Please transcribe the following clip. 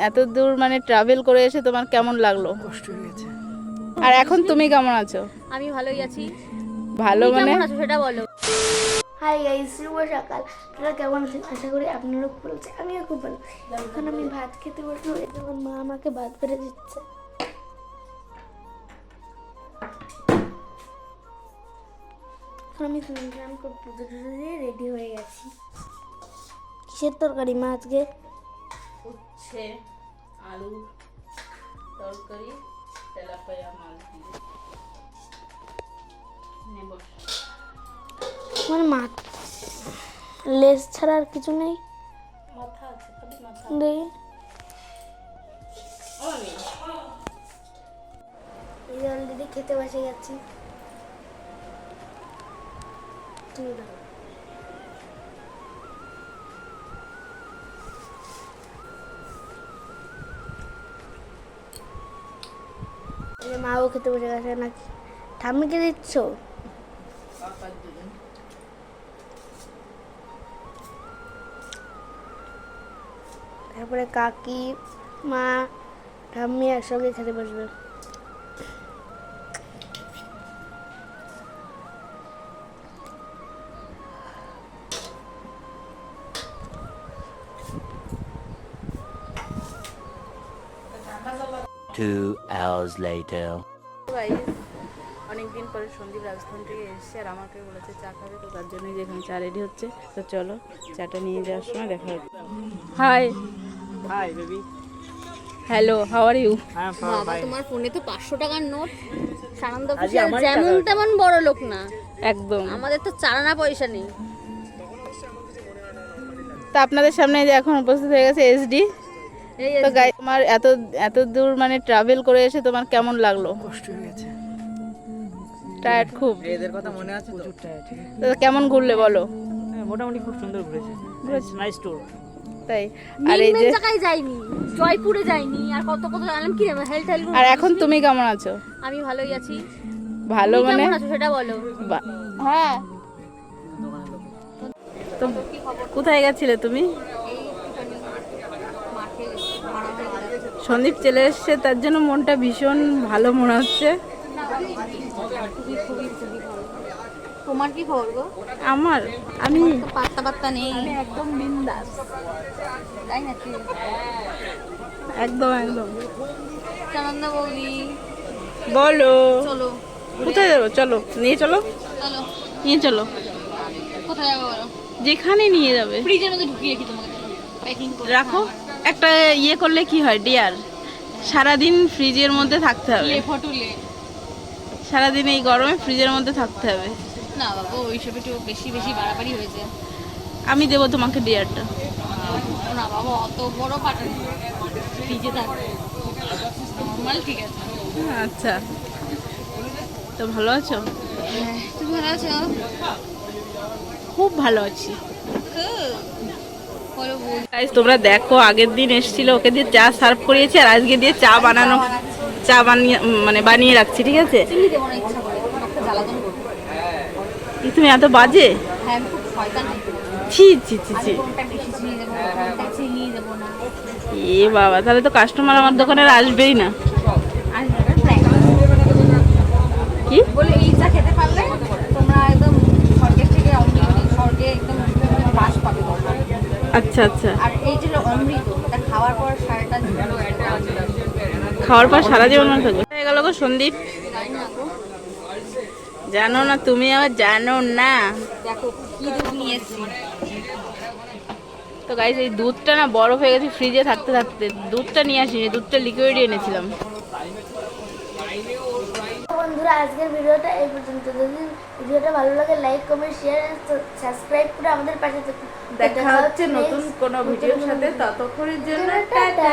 এত দূর মানে ট্রাভেল করে এসে তোমার কেমন লাগলো? কষ্ট হয়ে গেছে। আর এখন তুমি কেমন আছো? আমি ভালোই আছি। ভালো তুমি মানে কেমন আছো সেটা বলো। হাই গাইস, শুভ সকাল। আপনারা কেমন আছেন? আশা করি আপনারাও খুব ভালো আছেন। আমিও খুব ভালো। এখন আমি ভাত খেতে বসবো। এখন মা আমাকে ভাত বেড়ে দিচ্ছে। এখন আমি স্নান করে পুজো টুজো দিয়ে রেডি হয়ে গেছি। কিসের তরকারি মা আজকে? উচ্ছে আলু তরকারি তেলাপিয়া মাছ দিয়ে নেব। মানে মাছ লেজ ছাড়া আর কিছু নেই। মাথা আছে, খালি মাথা। দেখি এই অলরেডি খেতে বসে গেছি। তুমি দাও। মাও খেতে বসে গেছে নাকি? ঠাম্মিকে দিচ্ছ? তারপরে কাকি মা ঠাম্মি একসঙ্গে খেতে বসবে। Two hours later. গাইস, অনেকদিন পরে সন্দীপ রাজস্থান থেকে এসেছে আর আমাকে বলেছে চা খাবে, তো তার জন্যই যেখানে চা রেডি হচ্ছে। তো চলো চাটা নিয়ে যাওয়ার সময় দেখা হচ্ছে। Hi hi baby. Hello, how are you? বাবা তোমার ফোনে তো 500 টাকার নোট। সানন্দ আজকে অফিসিয়াল আমারই যেমন টাকা। তেমন বড় লোক না, একদম। আমাদের তো চারানা পয়সা নেই। তো আপনাদের সামনে এই যে এখন উপস্থিত হয়ে গেছে এসডি। এই তো গাইস, তোমার এত দূর মানে ট্রাভেল করে এসে তোমার কেমন লাগলো? কষ্ট হয়ে গেছে। টায়ার্ড খুব? এদের কথা মনে আছে? প্রচুর টায়ার্ড। তো কেমন ঘুরলে বলো? মোটামুটি খুব সুন্দর ঘুরেছে। Nice tour. তাই আর এই মেন যে জায়গায় যাইনি, জয়পুরে যাইনি, আর কত কত জানলাম কি রে হেলথ হেলথ। আর এখন তুমি কেমন আছো? আমি ভালোই আছি। ভালো তুমি মানে কেমন আছো সেটা বলো। হ্যাঁ। তো কোথায় গেছিলে তুমি? সন্দীপ চলে এসছে, তার জন্য মনটা ভীষণ ভালো মনে হচ্ছে। তোমার কি খবর গো? আমি তো পাত্তা পাত্তা নেই। একদম বিন্দাস। তাই নাকি? একদম একদম। সানন্দ বৌদি বলো চলো। কোথায় যাবো? চলো নিয়ে চলো, চলো নিয়ে চলো কোথায় যাবো বলো? যেখানে নিয়ে যাবে। ফ্রিজের মধ্যে ঢুকিয়ে রাখি তোমাকে, প্যাকিং করে রাখো। একটা ইয়ে করলে কি হয় ডিয়ার, সারাদিন ফ্রিজের মধ্যে থাকতে হবে। ফটুলে সারাদিন এই গরমে ফ্রিজের মধ্যে থাকতে হবে। না বাবা, ওইসব একটু বেশি বেশি বাড়াবাড়ি হয়েছে। আমি দেবো তোমাকে ডিয়ারটা। না বাবা, অত বড় পাঠান ফ্রিজে থাকবে নর্মাল, ঠিক আছে। আচ্ছা, তো ভালো আছো? তুমি ভালো আছো? খুব ভালো আছি। বলো বল। গাইস, তোমরা দেখো, আগের দিন এসেছিল, ওকে দিয়ে চা সার্ভ করিয়েছি আর আজকে দিয়ে চা বানিয়ে রাখছি, ঠিক আছে? চিনি দেবো না ইচ্ছা করে, একটা জ্বালাতন করবো। কি তুমি এত বাজে? হ্যাঁ আমি খুব শয়তান টাইপ। ছি ছি ছি ছি। কোনটা বেশি চিনি দেবো, কোনটা চিনি দেবো না। এ বাবা, তাহলে তো কাস্টমার আমার দোকানে আর আসবেই না। আর কি বলে এই চা খেতে পারলে তোমরা একদম স্বর্গের থেকে স্বর্গে একদম বাস পাবে। আচ্ছা আচ্ছা। আর এই যে অমৃত, এটা খাওয়ার পর সারাটা জীবন খাওয়ার পর সারা জীবন মনে থাকবে। হয়ে গেল গো সন্দীপ। জানো না তুমি, আবার জানো না। দেখো কি দুধ নিয়ে এসেছি। তো গাইস, এই দুধটা না বরফ হয়ে গেছে ফ্রিজে থাকতে থাকতে। দুধটা নিয়ে আসিনি, দুধটা লিকুইডই এনেছিলাম। বন্ধুরা, আজকের ভিডিওটা এই পর্যন্ত। যদি ভিডিওটা ভালো লাগে লাইক কমেন্ট শেয়ার সাবস্ক্রাইব করে আমাদের পাশে থাকুন। দেখা হচ্ছে নতুন কোনো ভিডিওর সাথে, ততক্ষণের জন্য টাটা।